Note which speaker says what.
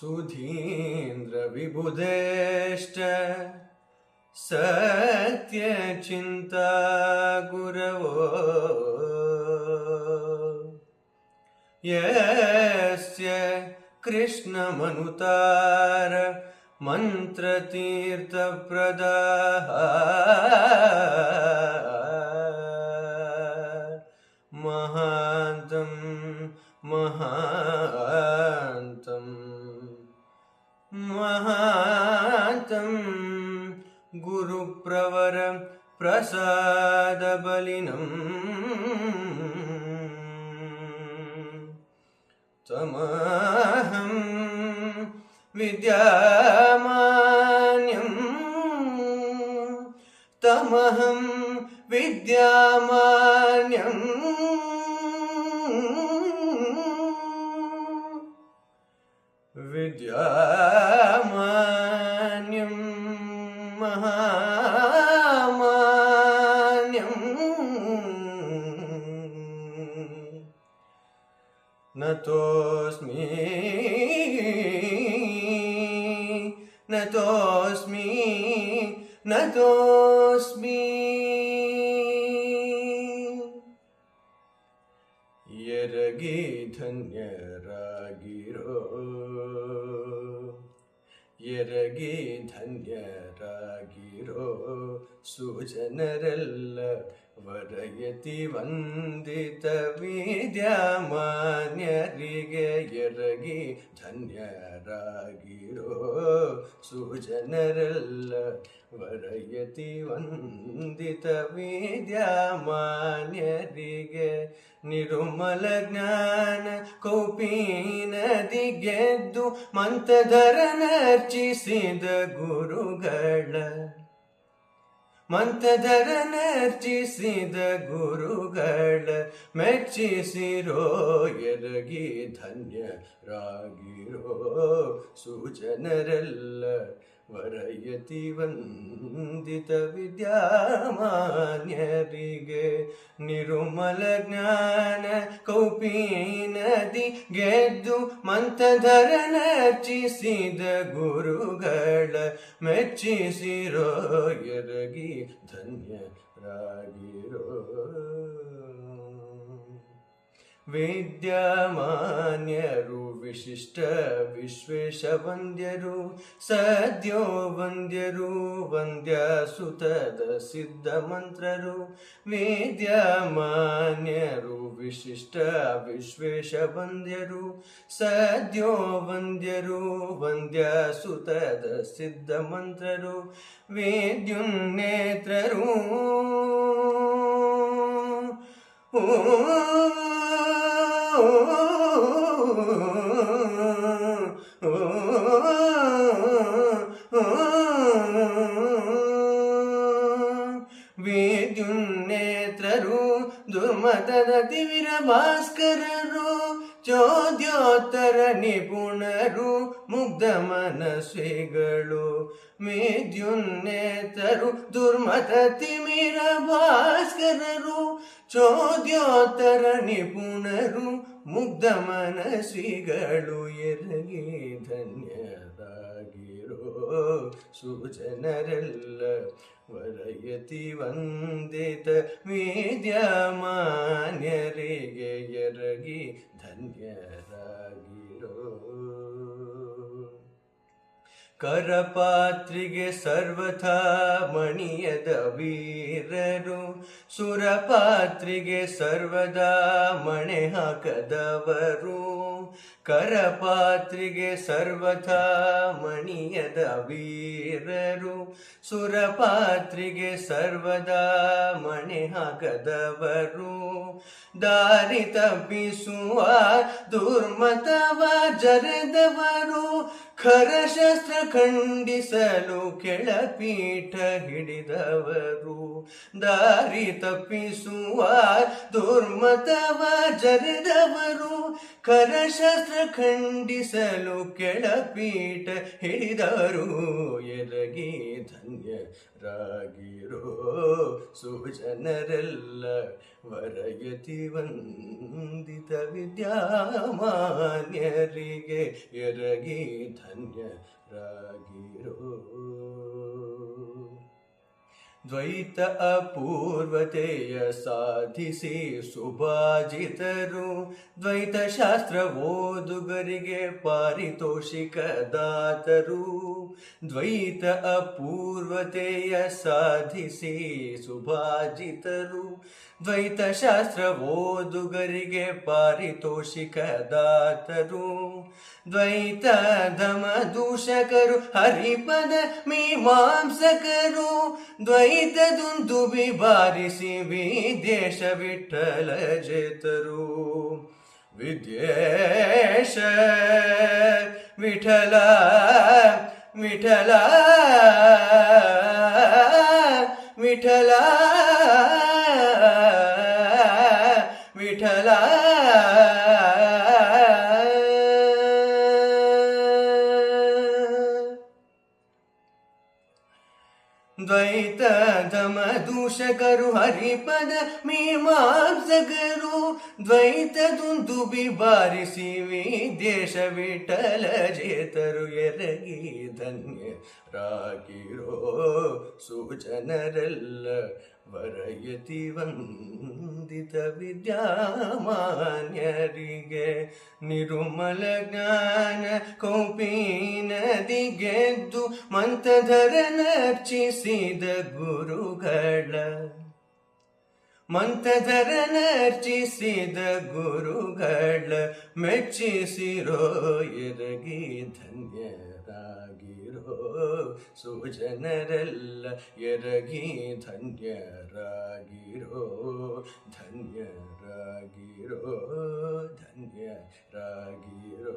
Speaker 1: सुधीन्द्र विबुधेष्ट सत्यचिन्ता गुरवो यस्य कृष्णमनुतार मन्त्रतीर्थप्रदाः महान्तं महान्तं महान्तं गुरुप्रवर प्रसादबलिनम् तमहं विद्यामान्यं तमहं विद्यामान्यं विद्यामान्यं महामान्यं नतोऽस्मि नतोऽस्मि नतोऽस्मि यरगी धन्यरागिरो यरगी धन्यरागिरो सुजनरल्ल वरयति ವಂದಿತ ವಿದ್ಯಾಮಾನ್ಯರಿಗೆ ಯರಗಿ ಧನ್ಯರಾಗಿರೋ ಸುಜನರೆಲ್ಲ ವರಯತಿ ವಂದಿತ ವಿದ್ಯಾಮಾನ್ಯರಿಗೆ ನಿರುಮಲ ಜ್ಞಾನ ಕೌಪೀನದಿ ಗೆದ್ದು ಮಂತಧರನರ್ಚಿಸಿದ ಗುರುಗಳ ಮಂತಧರನರ್ಚಿಸಿದ ಗುರುಗಳ ಮೆಚ್ಚಿಸಿರೋ ಯರಗಿ ಧನ್ಯರಾಗಿರೋ ಸುಜನರೆಲ್ಲ ವರಯತಿ ವಂದಿತ ವಿದ್ಯಾಮಾನ್ಯರಿಗೆ ನಿರುಮಲ ಜ್ಞಾನ ಕೌಪೀನದಿ ಗೆದ್ದು ಮಂತಧರನರ್ಚಿಸಿದ ಗುರುಗಳ ಮೆಚ್ಚಿಸಿರೋ ಯರಗಿ ಧನ್ಯರಾಗಿರೋ ವಿದ್ಯಾಮಾನ್ಯರು ವಿಶಿಷ್ಟ ವಿಶ್ವೇಶ ವಂದ್ಯರು ಸದ್ಯೋ ವಂದ್ಯರು ವಂದ್ಯಸುತದ ಸಿದ್ಧ ಮಂತ್ರರು ವಿದ್ಯಾಮಾನ್ಯರು ವಿಶಿಷ್ಟ ವಿಶ್ವೇಶ ವಂದ್ಯರು ಸದ್ಯೋ ವಂದ್ಯರು ವಂದ್ಯಸುತದ ಸಿದ್ಧ ಮಂತ್ರರು ವೇದ್ಯುನ್ನೇತ್ರರು ವೇದ್ಯುನ್ನೇತ್ರರು ದುರ್ಮತದ ತಿವಿರ ಭಾಸ್ಕರರು ಚೋದ್ಯೋತ್ತರ ನಿಪುಣರು ಮುಗ್ಧ ಮನಸ್ವಿಗಳು ಮೇದ್ಯುನ್ನೇತರು ದುರ್ಮತ ತಿಮಿರ ಭಾಸ್ಕರರು ಚೋದ್ಯೋತ್ತರ ನಿಪುಣರು ಮುಗ್ಧ ಮನಸ್ವಿಗಳು ಯರಗಿ ಧನ್ಯರಾಗಿರೋ ಸುಜನರೆಲ್ಲ ವರಯತಿ ವಂದಿತ ವಿದ್ಯಾಮಾನ್ಯರಿಗೆ ಯರಗಿ ಧನ್ಯರಾಗಿರೋ ಕರಪಾತ್ರಿಗೆ ಸರ್ವಥಾ ಮಣಿಯದ ವೀರರು ಸುರಪಾತ್ರಿಗೆ ಸರ್ವದಾ ಮಣೆ ಹಾಕದವರು ಕರಪಾತ್ರಿಗೆ ಸರ್ವಥಾ ಮಣಿಯದ ವೀರರು ಸುರಪಾತ್ರಿಗೆ ಸರ್ವದಾ ಮಣೆ ಹಾಕದವರು ದಾರಿ ತಪ್ಪಿಸುವ ದುರ್ಮತವ ಜರೆದವರು ಖರಶಸ್ತ್ರ ಖಂಡಿಸಲು ಕೆಳಪೀಠ ಹಿಡಿದವರು ದಾರಿ ತಪ್ಪಿಸುವ ದುರ್ಮತವ ಜರೆದವರು ಖರಶಸ್ತ್ರ ಖಂಡಿಸಲು ಕೆಳಪೀಠ ಹಿಡಿದವರು ಯರಗಿ ಧನ್ಯರಾಗಿರೋ ಸುಜನರೆಲ್ಲ ವರಯತಿ ವಂದಿತ ವಿದ್ಯಾಮಾನ್ಯರಿಗೆ ಎರಗಿ ಧನ್ಯರಾಗಿರೋ. ದ್ವೈತ ಅಪೂರ್ವತೆಯ ಸಾಧಿಸಿ ಸುಭಾಜಿತರು, ದ್ವೈತ ಶಾಸ್ತ್ರ ಓದುಗರಿಗೆ ಪಾರಿತೋಷಿಕ ದಾತರು. ದ್ವೈತ ಅಪೂರ್ವತೆಯ ಸಾಧಿಸಿ ಸುಭಾಜಿತರು, ದ್ವೈತ ಶಾಸ್ತ್ರ ಓದುಗರಿಗೆ ಪಾರಿತೋಷಿಕ ದಾತರು. ದ್ವೈತ ಧಮ ದೂಷಕರು ಹರಿಪದ ಮೀಮಾಂಸಕರು, ದ್ವೈತ ದುಂದುಬಿ ಬಾರಿಸಿ ವಿದೇಶ ವಿಠಲ ಜೇತರು. ವಿದ್ಯೇಶ ವಿಠಲ ವಿಠಲ ವಿಠಲ ವಿಠಲ. ದ್ವೈತ ಧಮ ದೂಷಕರು ಹರಿಪದ ಮೀಮಾಂಸಕರು, ದ್ವೈತ ದುಂದುಬಿ ಬಾರಿಸಿ ವಿದೇಶ ವಿಠಲ ಜೇತರು. ಎರಗಿ ಧನ್ಯರಾಗಿರೋ ಸುಜನರೆಲ್ಲ, ವರಯತಿ ವಂದಿತ ವಿದ್ಯಾಮಾನ್ಯರಿಗೆ. ನಿರುಮಲ ಜ್ಞಾನ ಕೌಪೀನದಿ ಗೆದ್ದು ಮಂತಧರನರ್ಚಿಸಿದ ಗುರುಗಳ, ಮಂತಧರನರ್ಚಿಸಿದ ಗುರುಗಳ ಮೆಚ್ಚಿಸಿರೋ. ಎರಗಿ ಧನ್ಯರಾಗಿರೋ ಸುಜನರೆಲ್ಲ, ಎರಗಿ ಧನ್ಯರಾಗಿರೋ, ಧನ್ಯರಾಗಿರೋ, ಧನ್ಯರಾಗಿರೋ.